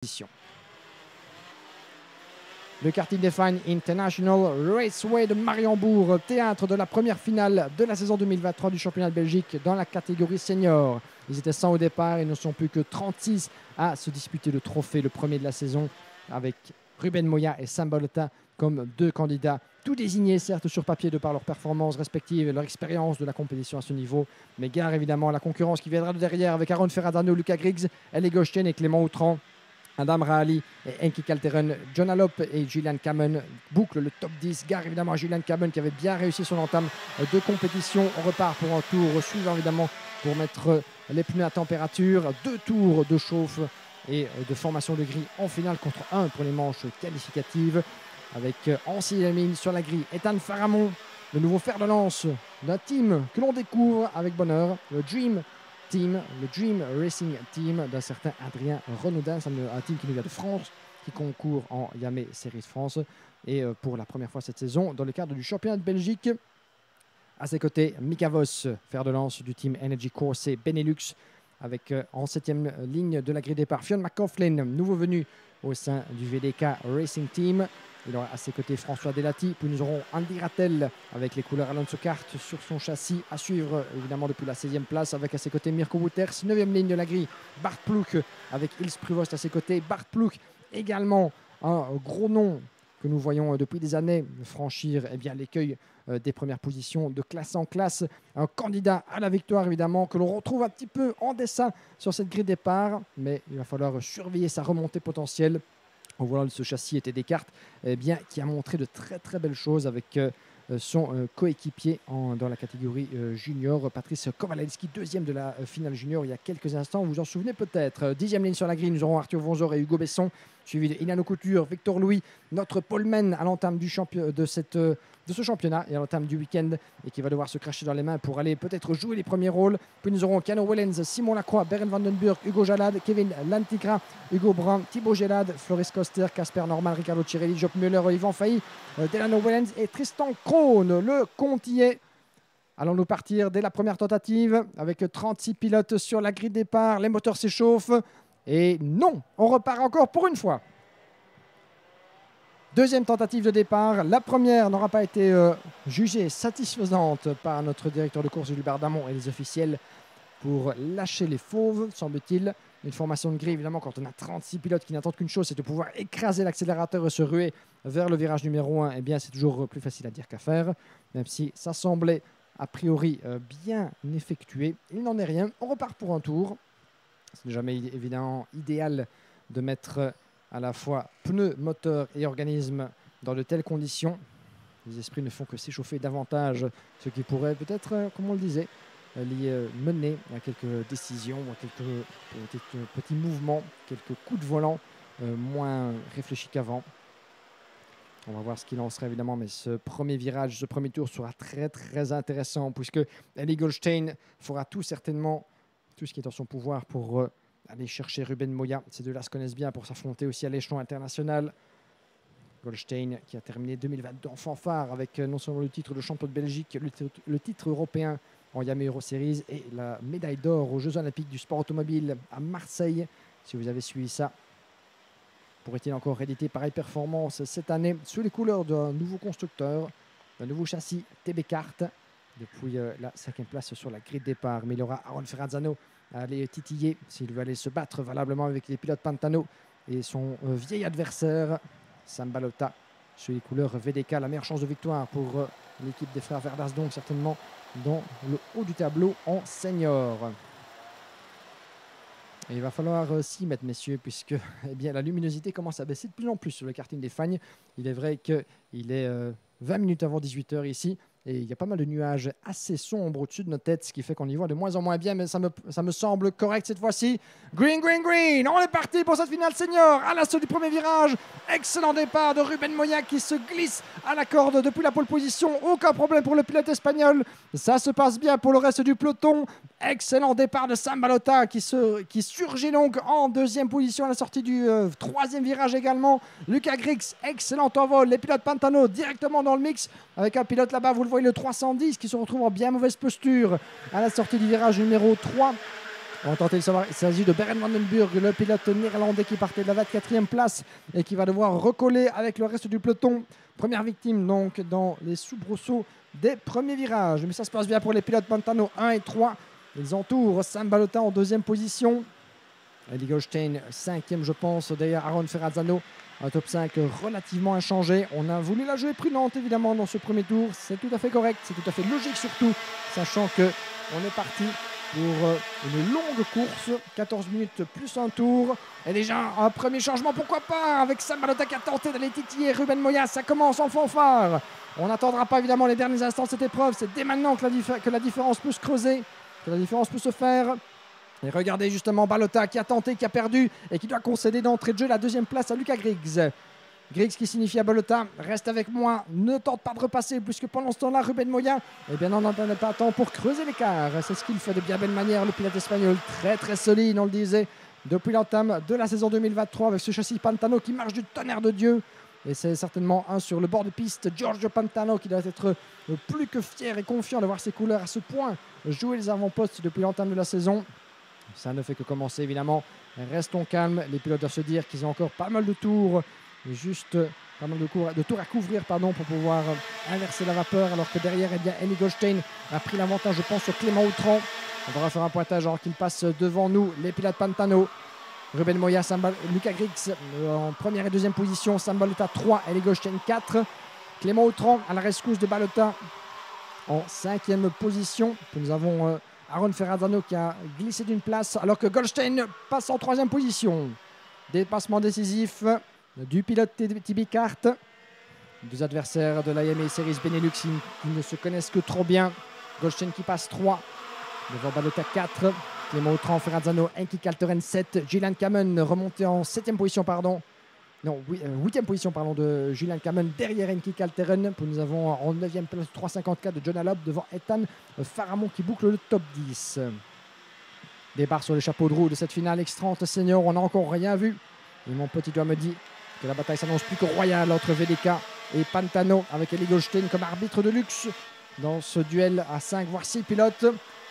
position. Le karting Define International Raceway de Mariembourg, théâtre de la première finale de la saison 2023 du championnat de Belgique dans la catégorie senior. Ils étaient 100 au départ et ne sont plus que 36 à se disputer le trophée, le premier de la saison, avec Ruben Moya et Sam Balota comme deux candidats, tout désignés certes sur papier de par leurs performances respectives et leur expérience de la compétition à ce niveau. Mais gare évidemment à la concurrence qui viendra de derrière avec Aaron Ferradano, Lucas Griggs, Ellie Gochten et Clément Outran. Adam Rahali et Enki Kalteren, John Allop et Julian Kamen bouclent le top 10. Gare évidemment à Julian Kamen qui avait bien réussi son entame de compétition. On repart pour un tour suivant évidemment pour mettre les pneus à température. 2 tours de chauffe et de formation de grille en finale contre 1 pour les manches qualificatives. Avec en sixième ligne sur la grille Ethan Faramon, le nouveau fer de lance d'un team que l'on découvre avec bonheur, le Dream Team, le Dream Racing Team d'un certain Adrien Renaudin, un team qui nous vient de France, qui concourt en Yamé Series France et pour la première fois cette saison dans le cadre du championnat de Belgique. À ses côtés, Mika Voss, fer de lance du team Energy Corse Benelux, avec en 7e ligne de la grille départ Fionn McCaughlin, nouveau venu au sein du VDK Racing Team. Il aura à ses côtés François Delati, puis nous aurons Andy Rattel avec les couleurs Alonso Kart sur son châssis, à suivre évidemment depuis la 16e place avec à ses côtés Mirko Wouters, 9e ligne de la grille, Bart Plouk avec Ils Pruvost à ses côtés. Bart Plouk également un gros nom que nous voyons depuis des années franchir l'écueil des premières positions de classe en classe, un candidat à la victoire évidemment que l'on retrouve un petit peu en dessin sur cette grille départ, mais il va falloir surveiller sa remontée potentielle. Au volant de ce châssis était Descartes, qui a montré de très belles choses avec son coéquipier dans la catégorie junior, Patrice Kowalewski, 2e de la finale junior il y a quelques instants, vous vous en souvenez peut-être. 10e ligne sur la grille, nous aurons Arthur Vonzor et Hugo Besson, suivi de Inano Couture, Victor Louis, notre poleman à l'entame de ce championnat et à l'entame du week-end, et qui va devoir se cracher dans les mains pour aller peut-être jouer les premiers rôles. Puis nous aurons Keanu Wellens, Simon Lacroix, Bernd Vandenburg, Hugo Jalad, Kevin Lantigra, Hugo Brun, Thibaut Gélade, Floris Koster, Casper Norman, Ricardo Cirelli, Job Müller, Yvan Failly, Delano Wellens et Tristan Krohn. Le compte y est. Allons-nous partir dès la première tentative avec 36 pilotes sur la grille de départ. Les moteurs s'échauffent. Et non, on repart encore pour une fois. Deuxième tentative de départ. La première n'aura pas été jugée satisfaisante par notre directeur de course Gilbert Damon et les officiels pour lâcher les fauves, semble-t-il. Une formation de grille, évidemment, quand on a 36 pilotes qui n'attendent qu'une chose, c'est de pouvoir écraser l'accélérateur et se ruer vers le virage numéro 1. Eh bien, c'est toujours plus facile à dire qu'à faire, même si ça semblait a priori bien effectué. Il n'en est rien. On repart pour un tour. Ce n'est jamais évidemment idéal de mettre à la fois pneus, moteur et organisme dans de telles conditions. Les esprits ne font que s'échauffer davantage, ce qui pourrait peut-être, comme on le disait, mener à quelques décisions, à quelques petits mouvements, quelques coups de volant moins réfléchis qu'avant. On va voir ce qu'il en sera évidemment, mais ce premier virage, ce premier tour sera très intéressant puisque Ellie Goldstein fera tout certainement tout ce qui est en son pouvoir pour aller chercher Ruben Moya. Ces deux-là se connaissent bien pour s'affronter aussi à l'échelon international. Goldstein qui a terminé 2022 en fanfare avec non seulement le titre de champion de Belgique, le titre européen en Yamaha Euro Series et la médaille d'or aux Jeux Olympiques du sport automobile à Marseille. Si vous avez suivi ça, pourrait-il encore rééditer pareille performance cette année sous les couleurs d'un nouveau constructeur, d'un nouveau châssis TB Kart depuis la 5e place sur la grille de départ. Mais il aura Aaron Ferrazzano à aller titiller s'il veut aller se battre valablement avec les pilotes Pantano et son vieil adversaire Sam Balota sur les couleurs VDK. La meilleure chance de victoire pour l'équipe des frères Verdas, donc certainement dans le haut du tableau en senior. Et il va falloir s'y mettre, messieurs, puisque la luminosité commence à baisser de plus en plus sur le karting des Fagnes. Il est vrai qu'il est 20 minutes avant 18h ici. Et il y a pas mal de nuages assez sombres au-dessus de nos têtes, ce qui fait qu'on y voit de moins en moins bien, mais ça me semble correct cette fois-ci. Green, on est parti pour cette finale senior, à l'assaut du premier virage. Excellent départ de Ruben Moya qui se glisse à la corde depuis la pole position. Aucun problème pour le pilote espagnol. Ça se passe bien pour le reste du peloton. Excellent départ de Sam Balota qui surgit donc en 2e position à la sortie du 3e virage également. Lucas Griggs, excellent envol. Les pilotes Pantano directement dans le mix avec un pilote là-bas, vous le voyez, le 310 qui se retrouve en bien mauvaise posture à la sortie du virage numéro 3. On va tenter de savoir, il s'agit de Berend Vandenburg, le pilote néerlandais qui partait de la 24e place et qui va devoir recoller avec le reste du peloton. Première victime donc dans les soubresauts des premiers virages. Mais ça se passe bien pour les pilotes Pantano 1 et 3. Ils entourent Sam Balota en deuxième position. Eli Goldstein 5e je pense, derrière Aaron Ferrazzano. Un top 5 relativement inchangé. On a voulu la jouer prudente évidemment dans ce premier tour. C'est tout à fait correct, c'est tout à fait logique surtout, sachant qu'on est parti pour une longue course, 14 minutes plus un tour. Et déjà, un premier changement, pourquoi pas, avec Sam Balota qui a tenté d'aller titiller Ruben Moya. Ça commence en fanfare. On n'attendra pas évidemment les derniers instants de cette épreuve. C'est dès maintenant que la différence peut se creuser, que la différence peut se faire. Et regardez justement Balota qui a tenté, qui a perdu et qui doit concéder d'entrée de jeu la deuxième place à Lucas Griggs. Griggs qui signifie à Balota, reste avec moi, ne tente pas de repasser, puisque pendant ce temps-là, Ruben Moya, eh bien, n'en attendait pas tant pour creuser l'écart. C'est ce qu'il fait de bien belle manière, le pilote espagnol, très très solide, on le disait, depuis l'entame de la saison 2023, avec ce châssis Pantano qui marche du tonnerre de Dieu. Et c'est certainement un sur le bord de piste, Giorgio Pantano, qui doit être plus que fier et confiant de voir ses couleurs à ce point jouer les avant-postes depuis l'entame de la saison. Ça ne fait que commencer évidemment. Restons calmes, les pilotes doivent se dire qu'ils ont encore pas mal de tours. Juste pas mal de tours à couvrir pour pouvoir inverser la vapeur, alors que derrière Eli Goldstein a pris l'avantage je pense sur Clément Outran. On va refaire un pointage alors qu'il passe devant nous les pilotes Pantano. Ruben Moya, Lucas Griggs en première et deuxième position, Sam Balota 3, Eli Goldstein 4. Clément Outran à la rescousse de Balota en cinquième position. Puis nous avons Aaron Ferrazzano qui a glissé d'une place alors que Goldstein passe en troisième position. Dépassement décisif du pilote Tibi Kart. Deux adversaires de l'IMA Series Benelux qui ne se connaissent que trop bien. Goldstein qui passe 3, devant Balota 4, Clément Outran, Ferrazzano, Enki Kalteren 7, Julian Kamen remonté en 7e position, non, 8e position de Julian Kamen derrière Enki Kalteren. Puis nous avons en 9e place 3,54 de John Alop devant Ethan Faramon qui boucle le top 10. Départ sur le chapeau de roue de cette finale X30 senior, on n'a encore rien vu. Et mon petit doigt me dit que la bataille s'annonce plus que royale entre VDK et Pantano, avec Eli Goldstein comme arbitre de luxe dans ce duel à 5 voire 6 pilotes.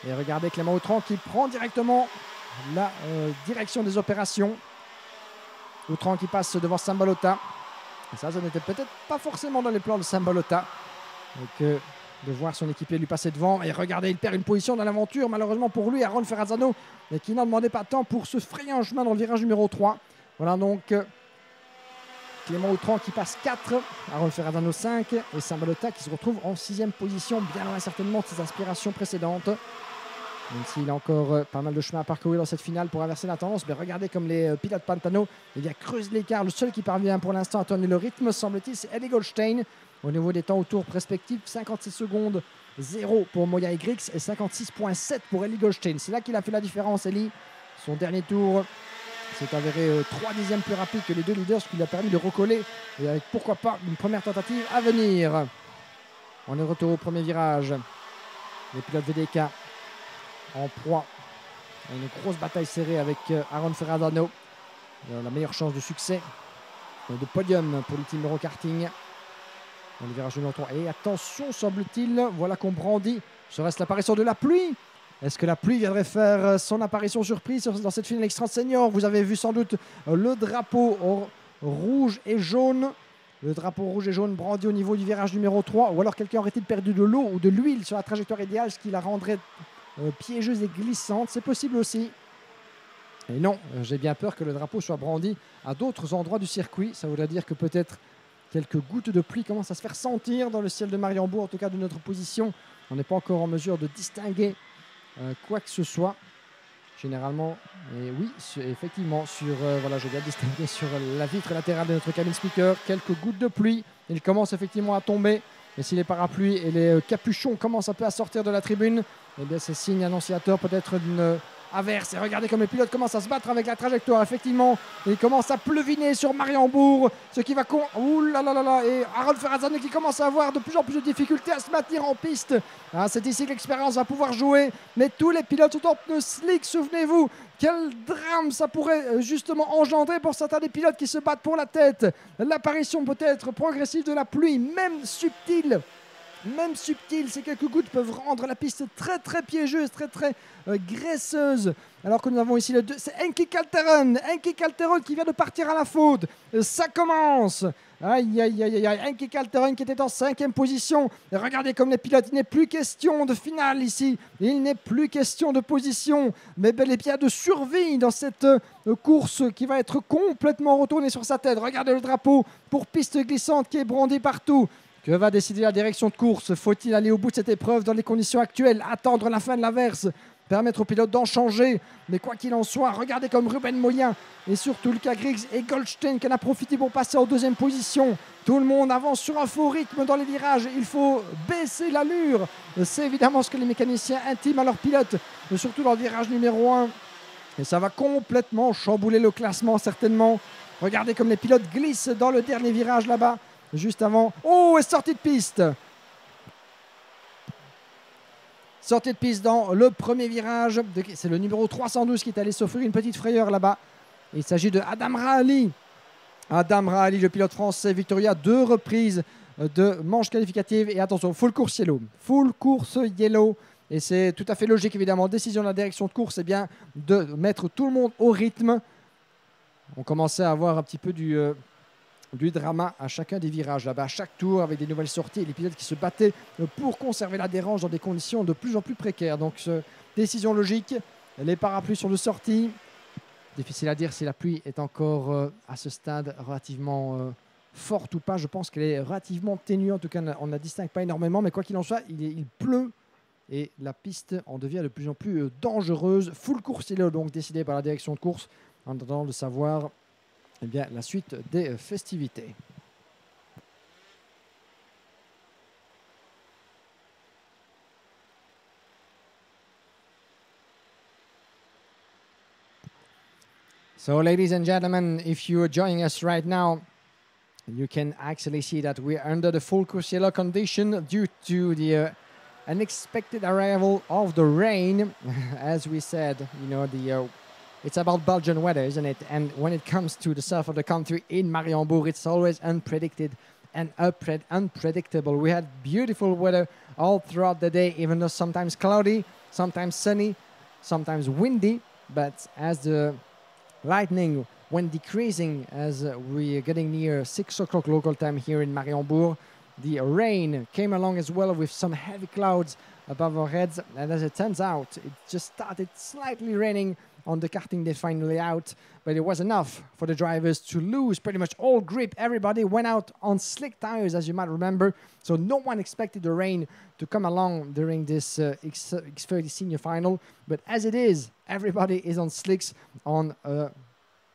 Et regardez Clément Outran qui prend directement la direction des opérations. Outran qui passe devant Sam Balota. Et ça n'était peut-être pas forcément dans les plans de Sam Balota que de voir son équipier lui passer devant. Et regardez, il perd une position dans l'aventure, malheureusement pour lui, Aaron Ferrazzano, qui n'en demandait pas tant pour se frayer un chemin dans le virage numéro 3. Voilà donc Clément Outran qui passe 4, Aaron Ferrazzano 5 et Sam Balota qui se retrouve en 6e position, bien loin certainement de ses aspirations précédentes. Même s'il a encore pas mal de chemin à parcourir dans cette finale pour inverser la tendance. Mais regardez comme les pilotes Pantano creusent l'écart. Le seul qui parvient pour l'instant à tenir le rythme, semble-t-il, c'est Eli Goldstein. Au niveau des temps au tour prospectifs, 56 secondes 0 pour Moya et Griggs et 56,7 pour Eli Goldstein. C'est là qu'il a fait la différence, Eli. Son dernier tour s'est avéré 3 dixièmes plus rapide que les deux leaders, ce qui lui a permis de recoller. Et avec pourquoi pas une première tentative à venir. On est de retour au premier virage. Les pilotes VDK en proie à une grosse bataille serrée avec Aaron Ferrazzano. La meilleure chance de succès de podium pour le team Eurokarting. Dans le virage numéro 3. Et attention, semble-t-il, voilà qu'on brandit. Serait-ce l'apparition de la pluie? Est-ce que la pluie viendrait faire son apparition surprise dans cette finale X30 senior? Vous avez vu sans doute le drapeau rouge et jaune. Le drapeau rouge et jaune brandi au niveau du virage numéro 3. Ou alors quelqu'un aurait-il perdu de l'eau ou de l'huile sur la trajectoire idéale, ce qui la rendrait piégeuse et glissante? C'est possible aussi. Et non, j'ai bien peur que le drapeau soit brandi à d'autres endroits du circuit. Ça voudrait dire que peut-être quelques gouttes de pluie commencent à se faire sentir dans le ciel de Mariembourg, en tout cas de notre position. On n'est pas encore en mesure de distinguer quoi que ce soit. Généralement, et oui, effectivement, voilà, je viens de distinguer sur la vitre latérale de notre cabine speaker quelques gouttes de pluie. Il commence effectivement à tomber. Et si les parapluies et les capuchons commencent un peu à sortir de la tribune, eh bien c'est signe annonciateur peut-être d'une averse. Et regardez comme les pilotes commencent à se battre avec la trajectoire. Effectivement, il commence à pleuviner sur Mariembourg, ce qui va ouh là là là là. Et Aaron Ferrazzano qui commence à avoir de plus en plus de difficultés à se maintenir en piste. Ah, c'est ici que l'expérience va pouvoir jouer. Mais tous les pilotes sont en pneus slick, souvenez-vous. Quel drame ça pourrait justement engendrer pour certains des pilotes qui se battent pour la tête. L'apparition peut-être progressive de la pluie, même subtile, même subtiles. Ces quelques gouttes peuvent rendre la piste très très piégeuse, très très graisseuse. Alors que nous avons ici le 2, c'est Heikki Kalteren qui vient de partir à la faute. Ça commence. Aïe, aïe, aïe, aïe. Heikki Kalteren qui était en 5e position. Et regardez comme les pilotes, il n'est plus question de finale ici. Il n'est plus question de position, mais bel et bien de survie dans cette course qui va être complètement retournée sur sa tête. Regardez le drapeau pour piste glissante qui est brandi partout. Que va décider la direction de course? Faut-il aller au bout de cette épreuve dans les conditions actuelles? Attendre la fin de l'averse? Permettre aux pilotes d'en changer? Mais quoi qu'il en soit, regardez comme Ruben Moyen et surtout Luca Griggs et Goldstein qui en a profité pour passer en 2e position. Tout le monde avance sur un faux rythme dans les virages. Il faut baisser l'allure. C'est évidemment ce que les mécaniciens intiment à leurs pilotes, surtout dans le virage numéro 1. Et ça va complètement chambouler le classement certainement. Regardez comme les pilotes glissent dans le dernier virage là-bas. Juste avant. Oh, et sortie de piste. Sortie de piste dans le premier virage. C'est le numéro 312 qui est allé s'offrir une petite frayeur là-bas. Il s'agit de Adam Rahali. Adam Rahali, le pilote français, victorieux à 2 reprises de manches qualificatives. Et attention, full course yellow. Full course yellow. Et c'est tout à fait logique, évidemment. Décision de la direction de course, c'est bien de mettre tout le monde au rythme. On commençait à avoir un petit peu du drama à chacun des virages là-bas, à chaque tour avec des nouvelles sorties et les pilotes qui se battaient pour conserver l'adhérence dans des conditions de plus en plus précaires. Donc décision logique, les parapluies sur le sortie. Difficile à dire si la pluie est encore à ce stade relativement forte ou pas. Je pense qu'elle est relativement ténue, en tout cas on ne la distingue pas énormément, mais quoi qu'il en soit, il pleut et la piste en devient de plus en plus dangereuse. Full course yellow donc décidé par la direction de course en attendant de savoir eh bien, la suite des festivités. So, ladies and gentlemen, if you are joining us right now, you can actually see that we are under the full course yellow condition due to the unexpected arrival of the rain. As we said, you know, it's about Belgian weather, isn't it? And when it comes to the south of the country in Mariembourg, it's always unpredicted and unpredictable. We had beautiful weather all throughout the day, even though sometimes cloudy, sometimes sunny, sometimes windy. But as the lightning went decreasing as we are getting near 6 o'clock local time here in Mariembourg, the rain came along as well with some heavy clouds above our heads. And as it turns out, it just started slightly raining on the karting day finally out, but it was enough for the drivers to lose pretty much all grip. Everybody went out on slick tires, as you might remember, so no one expected the rain to come along during this X30 senior final, but as it is, everybody is on slicks on a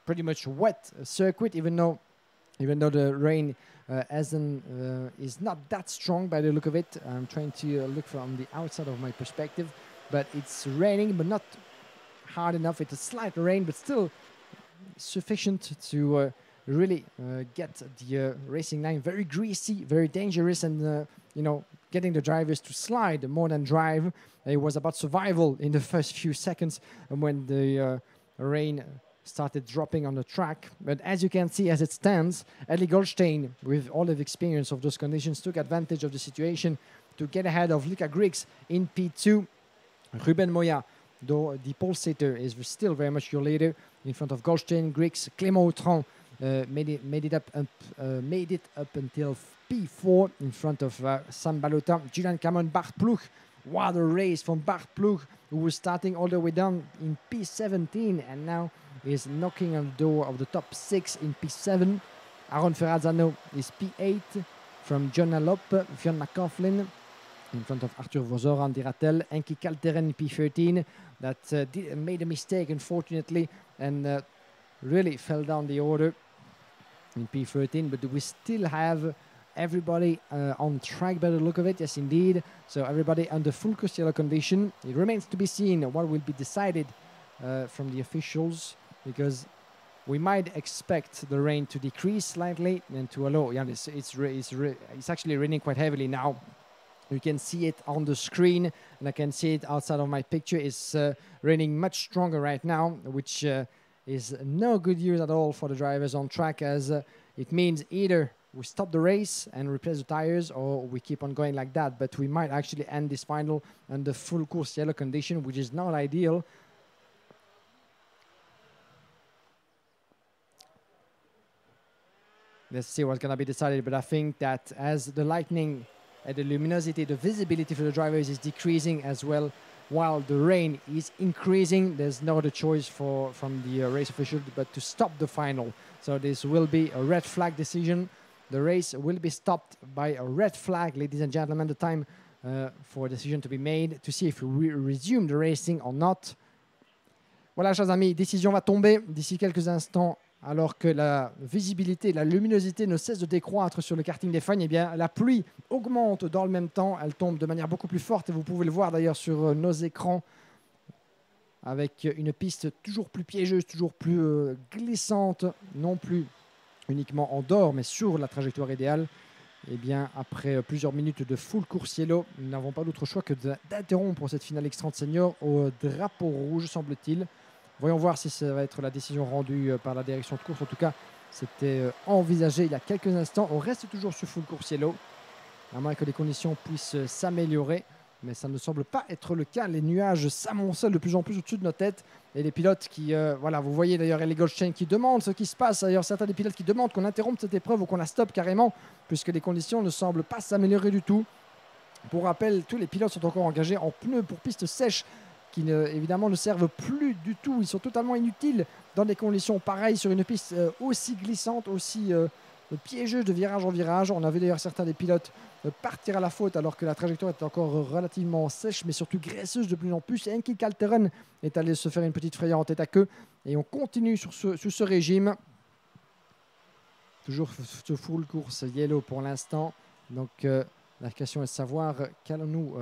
pretty much wet circuit, even though the rain is not that strong by the look of it. I'm trying to look from the outside of my perspective, but it's raining, but not hard enough. It's a slight rain, but still sufficient to really get the racing line very greasy, very dangerous, and getting the drivers to slide more than drive. It was about survival in the first few seconds when the rain started dropping on the track. But as you can see, as it stands, Eli Goldstein, with all of the experience of those conditions, took advantage of the situation to get ahead of Luca Griggs in P2. Ruben Moya, though the pole sitter, is still very much your leader in front of Goldstein, Griggs. Clément Autran made it up until P4 in front of Sam Balota. Julian Cameron, Bart Ploeg. What a race from Bart Ploeg, who was starting all the way down in P17 and now is knocking on the door of the top 6 in P7. Aaron Ferrazzano is P8 from John Allop, Fionn McCaughlin in front of Arthur Vosor, Andy Rattel, Heikki Kalteren in P13 that made a mistake, unfortunately, and really fell down the order in P13. But we still have everybody on track by the look of it. Yes, indeed. So everybody under full course yellow condition. It remains to be seen what will be decided from the officials, because we might expect the rain to decrease slightly and to allow. Yeah, it's actually raining quite heavily now. You can see it on the screen, and I can see it outside of my picture. It's raining much stronger right now, which is no good news at all for the drivers on track, as it means either we stop the race and replace the tires, or we keep on going like that. But we might actually end this final under full course yellow condition, which is not ideal. Let's see what's going to be decided. But I think that as the lightning and the luminosity, the visibility for the drivers is decreasing as well, while the rain is increasing, there's no other choice from the race official but to stop the final. So this will be a red flag decision. The race will be stopped by a red flag, ladies and gentlemen. The time for a decision to be made to see if we resume the racing or not. Voilà, chers amis, décision va tomber d'ici quelques instants. Alors que la visibilité, la luminosité ne cesse de décroître sur le karting des fans, eh bien, la pluie augmente dans le même temps. Elle tombe de manière beaucoup plus forte et vous pouvez le voir d'ailleurs sur nos écrans avec une piste toujours plus piégeuse, toujours plus glissante, non plus uniquement en dehors, mais sur la trajectoire idéale. Eh bien, après plusieurs minutes de full course yellow, nous n'avons pas d'autre choix que d'interrompre cette finale X30 senior au drapeau rouge, semble-t-il. Voyons voir si ça va être la décision rendue par la direction de course. En tout cas, c'était envisagé il y a quelques instants. On reste toujours sur full course yellow, à moins que les conditions puissent s'améliorer. Mais ça ne semble pas être le cas. Les nuages s'amoncellent de plus en plus au-dessus de nos têtes. Et les pilotes qui, voilà, vous voyez d'ailleurs Ellie Goldstein qui demande ce qui se passe. D'ailleurs, certains des pilotes qui demandent qu'on interrompe cette épreuve ou qu'on la stoppe carrément, puisque les conditions ne semblent pas s'améliorer du tout. Pour rappel, tous les pilotes sont encore engagés en pneus pour piste sèche, qui évidemment ne servent plus du tout. Ils sont totalement inutiles dans des conditions pareilles sur une piste aussi glissante, aussi piégeuse de virage en virage. On a vu d'ailleurs certains des pilotes partir à la faute alors que la trajectoire était encore relativement sèche, mais surtout graisseuse de plus en plus. Et Enki Kalteren est allé se faire une petite frayeur en tête à queue. Et on continue sur ce régime. Toujours ce full course yellow pour l'instant. Donc la question est de savoir qu'allons-nous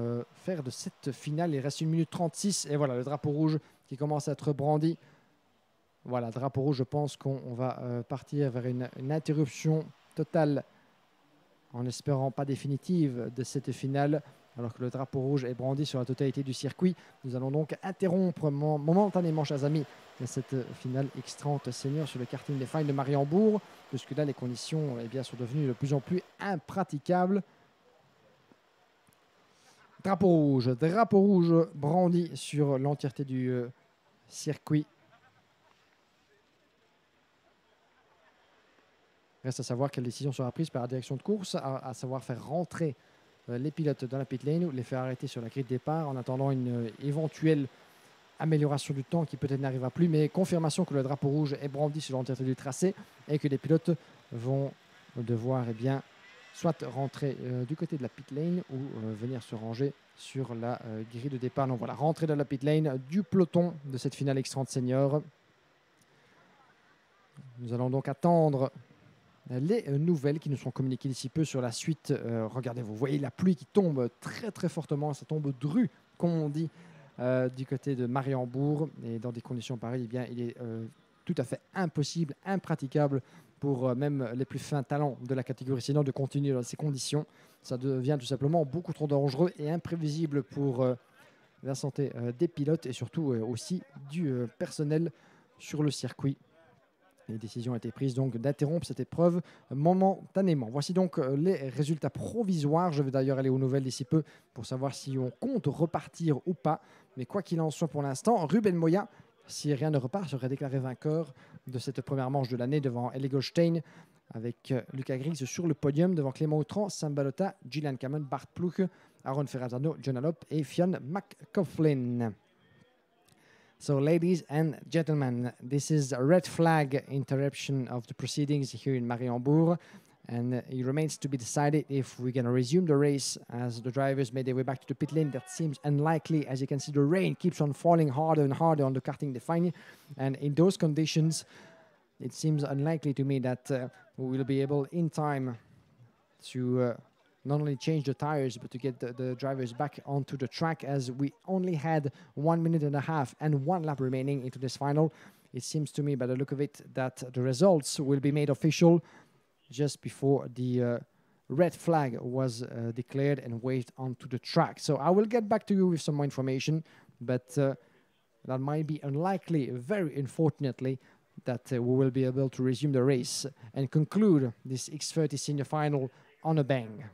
faire de cette finale. Il reste 1 minute 36 et voilà le drapeau rouge qui commence à être brandi. Voilà, drapeau rouge, je pense qu'on va partir vers une interruption totale, en espérant pas définitive, de cette finale. Alors que le drapeau rouge est brandi sur la totalité du circuit. Nous allons donc interrompre momentanément, chers amis, cette finale X30 senior sur le karting des fans de Mariembourg, puisque là les conditions sont devenues de plus en plus impraticables. Drapeau rouge brandi sur l'entièreté du circuit. Reste à savoir quelle décision sera prise par la direction de course, à savoir faire rentrer les pilotes dans la pit lane ou les faire arrêter sur la grille de départ en attendant une éventuelle amélioration du temps qui peut-être n'arrivera plus, mais confirmation que le drapeau rouge est brandi sur l'entièreté du tracé et que les pilotes vont devoir soit rentrer du côté de la pit lane ou venir se ranger sur la grille de départ. Donc voilà, rentrer dans la pit lane du peloton de cette finale X30 senior. Nous allons donc attendre les nouvelles qui nous sont communiquées d'ici peu sur la suite. Regardez, vous voyez la pluie qui tombe très très fortement, ça tombe dru, comme on dit, du côté de Mariembourg. Et dans des conditions pareilles, il est tout à fait impossible, impraticable pour même les plus fins talents de la catégorie senior de continuer dans ces conditions. Ça devient tout simplement beaucoup trop dangereux et imprévisible pour la santé des pilotes et surtout aussi du personnel sur le circuit. Les décisions ont été prises donc d'interrompre cette épreuve momentanément. Voici donc les résultats provisoires. Je vais d'ailleurs aller aux nouvelles d'ici peu pour savoir si on compte repartir ou pas. Mais quoi qu'il en soit pour l'instant, Ruben Moya, si rien ne repart, serait déclaré vainqueur de cette première manche de l'année devant Ellie Goldstein, avec Lucas Griggs sur le podium devant Clément Autran, Sam Balota, Gillian Cameron, Bart Ploeg, Aaron Ferrazzano, John Allop et Fionn McCaughlin. So, ladies and gentlemen, this is a red flag interruption of the proceedings here in Mariembourg, and it remains to be decided if we're going to resume the race as the drivers made their way back to the pit lane. That seems unlikely. As you can see, the rain keeps on falling harder and harder on the karting Define, and in those conditions, it seems unlikely to me that we will be able in time to not only change the tires, but to get the drivers back onto the track, as we only had 1 minute and a half and 1 lap remaining into this final. It seems to me, by the look of it, that the results will be made official just before the red flag was declared and waved onto the track. So I will get back to you with some more information, but that might be unlikely, very unfortunately, that we will be able to resume the race and conclude this X30 senior final on a bang.